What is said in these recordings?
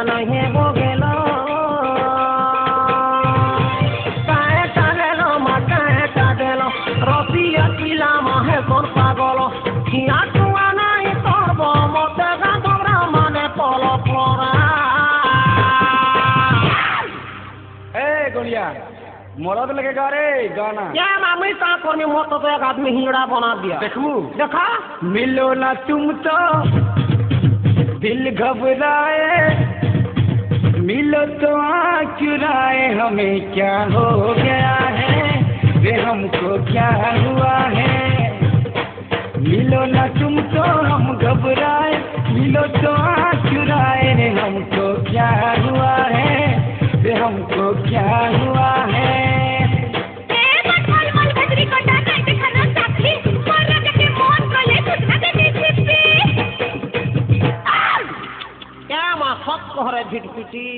नहीं वो गेलो काहे टालेलो मा काहे टालेलो रसिया किला माहे कोन पागल किया तुआ नहीं तोरब मते गाधरा माने पलो परा ए गुड़िया मरद लगे गा रे गाना क्या मामी ता कोनी मोट तो एक आदमी हिजड़ा बना दिया देखू देखा मिलो ना तुम तो दिल घबराए मिलो तो आँख चुराए हमें क्या हो गया है वे हमको क्या हुआ है मिलो ना तुम तो हम घबराए मिलो तो आँख चुराए रे हमको क्या हुआ है वे हमको क्या हुआ है क्या माँ सब कह रहे झिटपिटी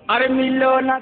अरे मिलो ना